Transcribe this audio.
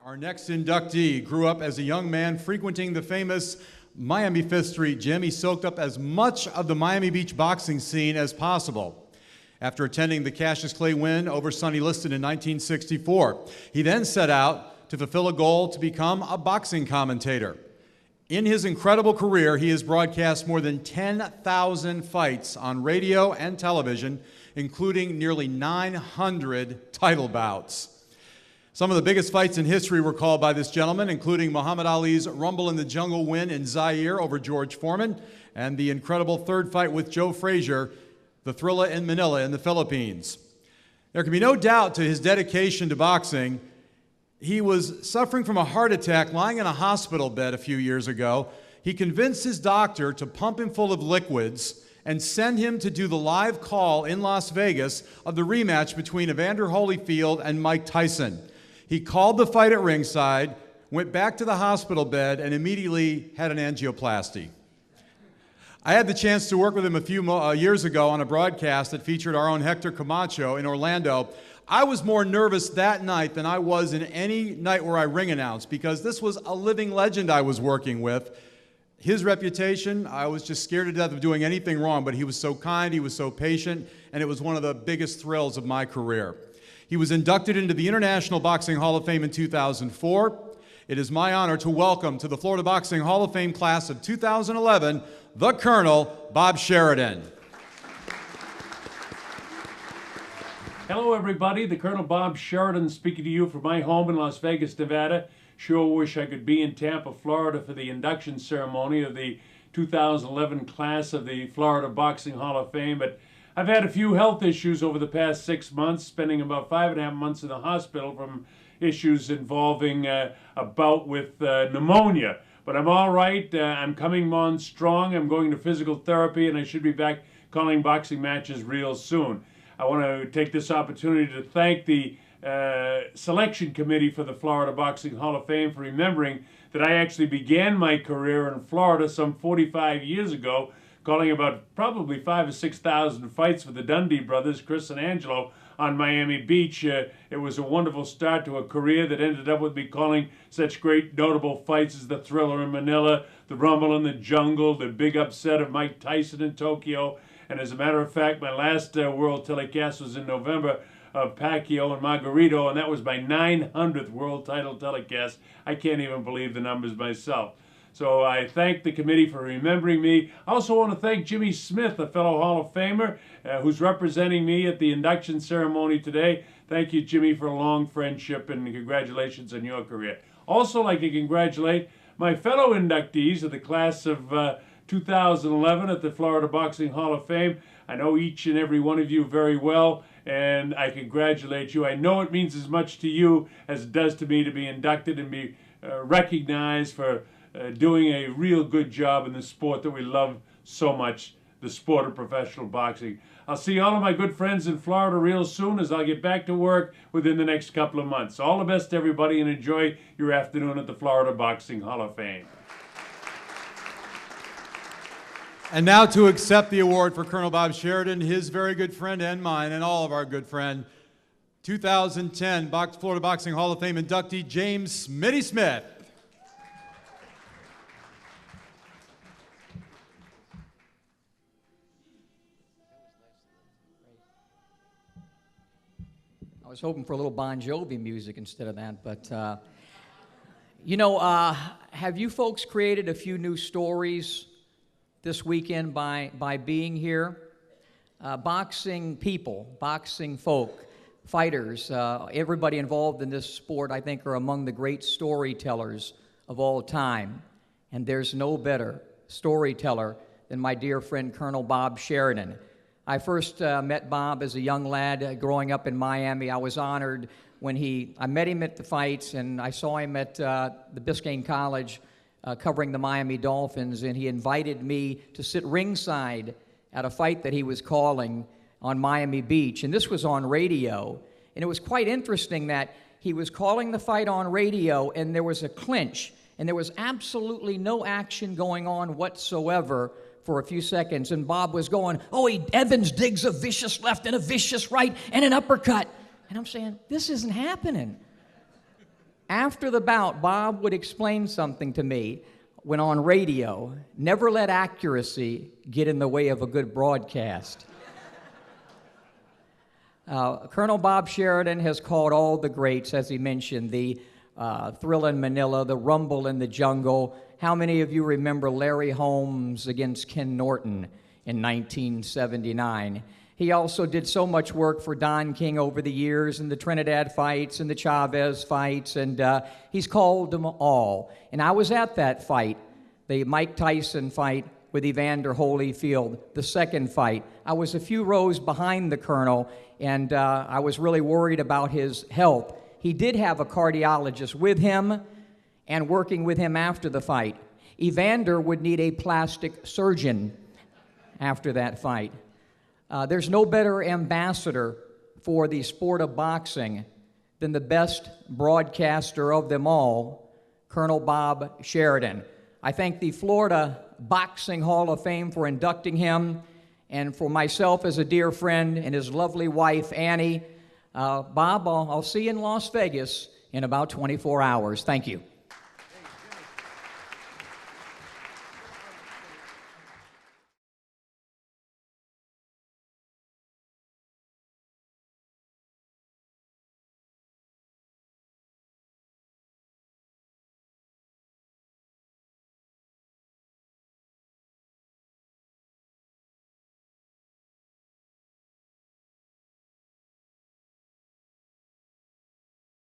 Our next inductee grew up as a young man frequenting the famous Miami Fifth Street gym. He soaked up as much of the Miami Beach boxing scene as possible. After attending the Cassius Clay win over Sonny Liston in 1964, he then set out to fulfill a goal to become a boxing commentator. In his incredible career, he has broadcast more than 10,000 fights on radio and television, including nearly 900 title bouts. Some of the biggest fights in history were called by this gentleman, including Muhammad Ali's Rumble in the Jungle win in Zaire over George Foreman, and the incredible third fight with Joe Frazier, the Thrilla in Manila in the Philippines. There can be no doubt to his dedication to boxing. He was suffering from a heart attack lying in a hospital bed a few years ago. He convinced his doctor to pump him full of liquids and send him to do the live call in Las Vegas of the rematch between Evander Holyfield and Mike Tyson. He called the fight at ringside, went back to the hospital bed, and immediately had an angioplasty. I had the chance to work with him a few years ago on a broadcast that featured our own Hector Camacho in Orlando. I was more nervous that night than I was in any night where I ring announced, because this was a living legend I was working with. His reputation, I was just scared to death of doing anything wrong, but he was so kind, he was so patient, and it was one of the biggest thrills of my career. He was inducted into the International Boxing Hall of Fame in 2004. It is my honor to welcome to the Florida Boxing Hall of Fame class of 2011, the Colonel, Bob Sheridan. Hello everybody, the Colonel Bob Sheridan speaking to you from my home in Las Vegas, Nevada. Sure wish I could be in Tampa, Florida for the induction ceremony of the 2011 class of the Florida Boxing Hall of Fame, but I've had a few health issues over the past 6 months, spending about 5.5 months in the hospital from issues involving a bout with pneumonia. But I'm all right. I'm coming on strong. I'm going to physical therapy, and I should be back calling boxing matches real soon. I want to take this opportunity to thank the selection committee for the Florida Boxing Hall of Fame for remembering that I actually began my career in Florida some 45 years ago, calling about probably 5,000 or 6,000 fights for the Dundee brothers, Chris and Angelo, on Miami Beach. It was a wonderful start to a career that ended up with me calling such great notable fights as the Thriller in Manila, the Rumble in the Jungle, the big upset of Mike Tyson in Tokyo, and as a matter of fact, my last world telecast was in November of Pacquiao and Margarito, and that was my 900th world title telecast. I can't even believe the numbers myself. So I thank the committee for remembering me. I also want to thank Jimmy Smith, a fellow Hall of Famer, who's representing me at the induction ceremony today. Thank you, Jimmy, for a long friendship, and congratulations on your career. Also like to congratulate my fellow inductees of the class of 2011 at the Florida Boxing Hall of Fame. I know each and every one of you very well, and I congratulate you. I know it means as much to you as it does to me to be inducted and be recognized for doing a real good job in the sport that we love so much, the sport of professional boxing. I'll see all of my good friends in Florida real soon as I'll get back to work within the next couple of months. All the best to everybody, and enjoy your afternoon at the Florida Boxing Hall of Fame. And now to accept the award for Colonel Bob Sheridan, his very good friend and mine, and all of our good friend, 2010 Florida Boxing Hall of Fame inductee James "Smitty" Smith. I was hoping for a little Bon Jovi music instead of that, but have you folks created a few new stories this weekend by being here? Boxing people, boxing folk, fighters, everybody involved in this sport, I think, are among the great storytellers of all time. And there's no better storyteller than my dear friend Colonel Bob Sheridan. I first met Bob as a young lad growing up in Miami. I was honored when I met him at the fights, and I saw him at the Biscayne College covering the Miami Dolphins, and he invited me to sit ringside at a fight that he was calling on Miami Beach. And this was on radio, and it was quite interesting that he was calling the fight on radio, and there was a clinch, and there was absolutely no action going on whatsoever for a few seconds, and Bob was going, Evans digs a vicious left and a vicious right and an uppercut. And I'm saying, this isn't happening. After the bout, Bob would explain something to me when on radio. Never let accuracy get in the way of a good broadcast. Colonel Bob Sheridan has called all the greats, as he mentioned, the Thrill in Manila, the Rumble in the Jungle. How many of you remember Larry Holmes against Ken Norton in 1979? He also did so much work for Don King over the years in the Trinidad fights and the Chavez fights, and he's called them all. And I was at that fight, the Mike Tyson fight with Evander Holyfield, the second fight. I was a few rows behind the colonel, and I was really worried about his health. He did have a cardiologist with him and working with him after the fight. Evander would need a plastic surgeon after that fight. There's no better ambassador for the sport of boxing than the best broadcaster of them all, Colonel Bob Sheridan. I thank the Florida Boxing Hall of Fame for inducting him, and for myself as a dear friend and his lovely wife, Annie. Bob, I'll see you in Las Vegas in about 24 hours. Thank you.